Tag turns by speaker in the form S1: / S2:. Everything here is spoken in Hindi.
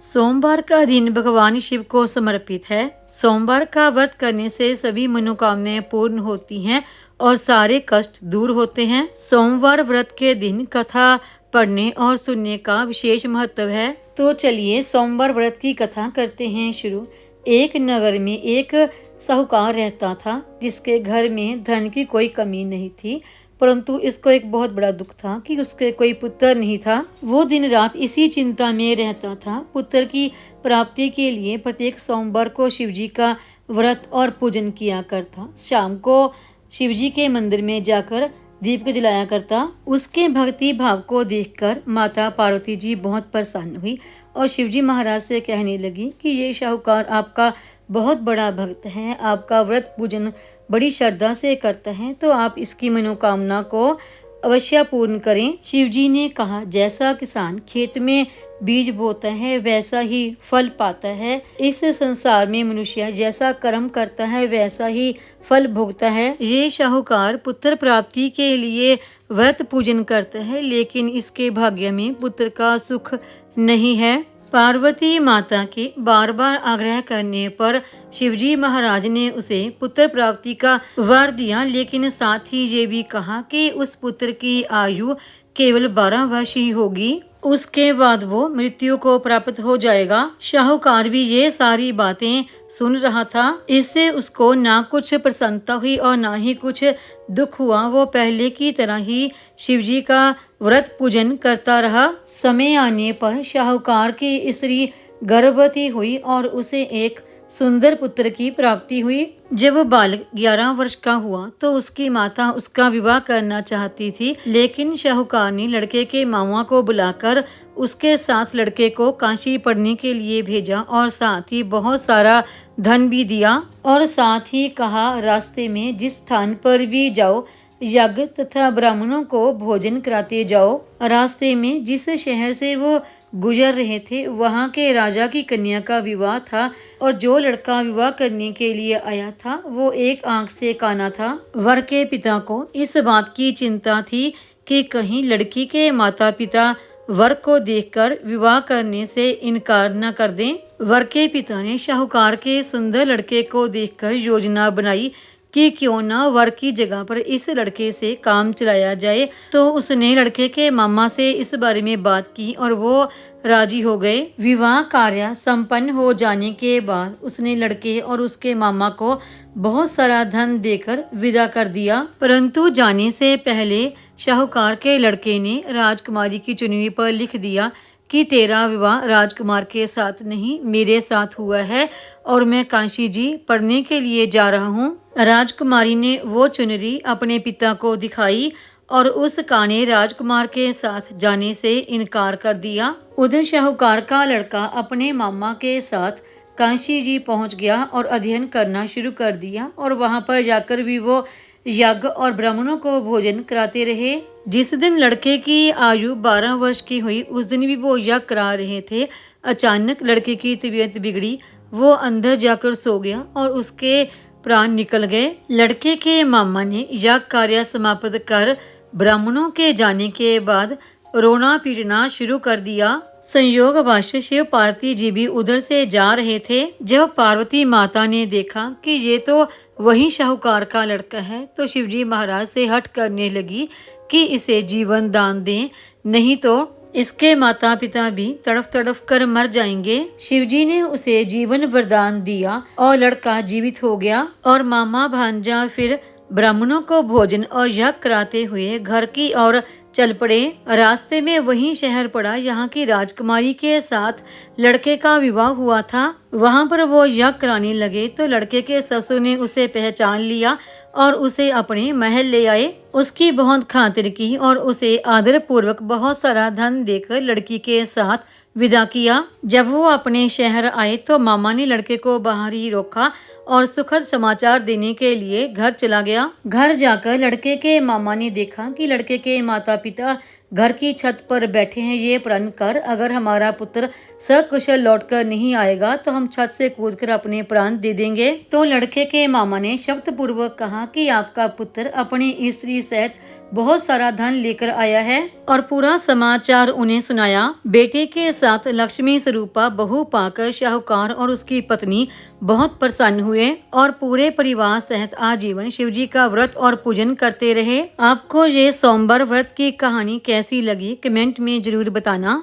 S1: सोमवार का दिन भगवान शिव को समर्पित है। सोमवार का व्रत करने से सभी मनोकामनाएं पूर्ण होती हैं और सारे कष्ट दूर होते हैं। सोमवार व्रत के दिन कथा पढ़ने और सुनने का विशेष महत्व है। तो चलिए सोमवार व्रत की कथा करते हैं शुरू। एक नगर में एक साहूकार रहता था जिसके घर में धन की कोई कमी नहीं थी, परंतु इसको एक बहुत बड़ा दुख था कि उसके कोई पुत्र नहीं था। वो दिन रात इसी चिंता में रहता था। पुत्र की प्राप्ति के लिए प्रत्येक सोमवार को शिवजी का व्रत और पूजन किया करता। शाम को शिवजी के मंदिर में जाकर दीप जलाया करता। उसके भक्ति भाव को देखकर माता पार्वती जी बहुत प्रसन्न हुई और शिवजी महाराज से कहने लगी कि ये साहूकार आपका बहुत बड़ा भक्त है, आपका व्रत पूजन बड़ी श्रद्धा से करता है, तो आप इसकी मनोकामना को अवश्य पूर्ण करें। शिवजी ने कहा, जैसा किसान खेत में बीज बोता है वैसा ही फल पाता है। इस संसार में मनुष्य जैसा कर्म करता है वैसा ही फल भोगता है। ये साहूकार पुत्र प्राप्ति के लिए व्रत पूजन करता है, लेकिन इसके भाग्य में पुत्र का सुख नहीं है। पार्वती माता के बार बार आग्रह करने पर शिवजी महाराज ने उसे पुत्र प्राप्ति का वर दिया, लेकिन साथ ही ये भी कहा कि उस पुत्र की आयु केवल 12 वर्ष ही होगी, उसके बाद वो मृत्यु को प्राप्त हो जाएगा। साहूकार भी ये सारी बातें सुन रहा था। इससे उसको ना कुछ प्रसन्नता हुई और ना ही कुछ दुख हुआ। वो पहले की तरह ही शिवजी का व्रत पूजन करता रहा। समय आने पर साहूकार की स्त्री गर्भवती हुई और उसे एक सुंदर पुत्र की प्राप्ति हुई। जब बालक 11 वर्ष का हुआ तो उसकी माता उसका विवाह करना चाहती थी, लेकिन साहूकार ने लड़के के मामा को बुलाकर उसके साथ लड़के को काशी पढ़ने के लिए भेजा और साथ ही बहुत सारा धन भी दिया और साथ ही कहा, रास्ते में जिस स्थान पर भी जाओ यज्ञ तथा ब्राह्मणों को भोजन कराते जाओ। रास्ते में जिस शहर से वो गुजर रहे थे वहाँ के राजा की कन्या का विवाह था और जो लड़का विवाह करने के लिए आया था वो एक आंख से काना था। वर के पिता को इस बात की चिंता थी कि कहीं लड़की के माता पिता वर को देखकर विवाह करने से इनकार न कर दें। वर के पिता ने साहूकार के सुंदर लड़के को देखकर योजना बनाई कि क्यों ना वर की जगह पर इस लड़के से काम चलाया जाए। तो उसने लड़के के मामा से इस बारे में बात की और वो राजी हो गए। विवाह कार्य संपन्न हो जाने के बाद उसने लड़के और उसके मामा को बहुत सारा धन देकर विदा कर दिया, परंतु जाने से पहले साहूकार के लड़के ने राजकुमारी की चुनरी पर लिख दिया कि तेरा विवाह राजकुमार के साथ नहीं मेरे साथ हुआ है और मैं काशी जी पढ़ने के लिए जा रहा हूँ। राजकुमारी ने वो चुनरी अपने पिता को दिखाई और उस काने राजकुमार के साथ जाने से इनकार कर दिया। उधर साहूकार का लड़का अपने मामा के साथ काशी जी पहुंच गया और अध्ययन करना शुरू कर दिया और वहां पर जाकर भी वो यज्ञ और ब्राह्मणों को भोजन कराते रहे। जिस दिन लड़के की आयु 12 वर्ष की हुई उस दिन भी वो यज्ञ करा रहे थे। अचानक लड़के की तबीयत बिगड़ी, वो अंदर जाकर सो गया और उसके प्राण निकल गए। लड़के के मामा ने यज्ञ कार्य समाप्त कर ब्राह्मणों के जाने के बाद रोना पीटना शुरू कर दिया। संयोगवश शिव पार्वती जी भी उधर से जा रहे थे। जब पार्वती माता ने देखा कि ये तो वही साहूकार का लड़का है, तो शिवजी महाराज से हट करने लगी कि इसे जीवन दान दें, नहीं तो इसके माता पिता भी तड़फ तड़फ कर मर जाएंगे। शिवजी ने उसे जीवन वरदान दिया और लड़का जीवित हो गया और मामा भांजा फिर ब्राह्मणों को भोजन और यज्ञ कराते हुए घर की ओर चल पड़े। रास्ते में वही शहर पड़ा यहाँ की राजकुमारी के साथ लड़के का विवाह हुआ था। वहाँ पर वो यज्ञ कराने लगे तो लड़के के ससुर ने उसे पहचान लिया और उसे अपने महल ले आए। उसकी बहुत खातिर की और उसे आदर पूर्वक बहुत सारा धन देकर लड़की के साथ विदा किया। जब वो अपने शहर आए तो मामा ने लड़के को बाहर ही रोका और सुखद समाचार देने के लिए घर चला गया। घर जाकर लड़के के मामा ने देखा कि लड़के के माता पिता घर की छत पर बैठे हैं। ये प्रण कर अगर हमारा पुत्र सकुशल लौटकर नहीं आएगा तो हम छत से कूदकर अपने प्राण दे देंगे। तो लड़के के मामा ने शब्द पूर्वक कहा कि आपका पुत्र अपनी स्त्री सहित बहुत सारा धन लेकर आया है और पूरा समाचार उन्हें सुनाया। बेटे के साथ लक्ष्मी स्वरूपा बहू पाकर शाहूकार और उसकी पत्नी बहुत प्रसन्न हुए और पूरे परिवार सहित आजीवन शिवजी का व्रत और पूजन करते रहे। आपको ये सोमवार व्रत की कहानी कैसी लगी कमेंट में जरूर बताना।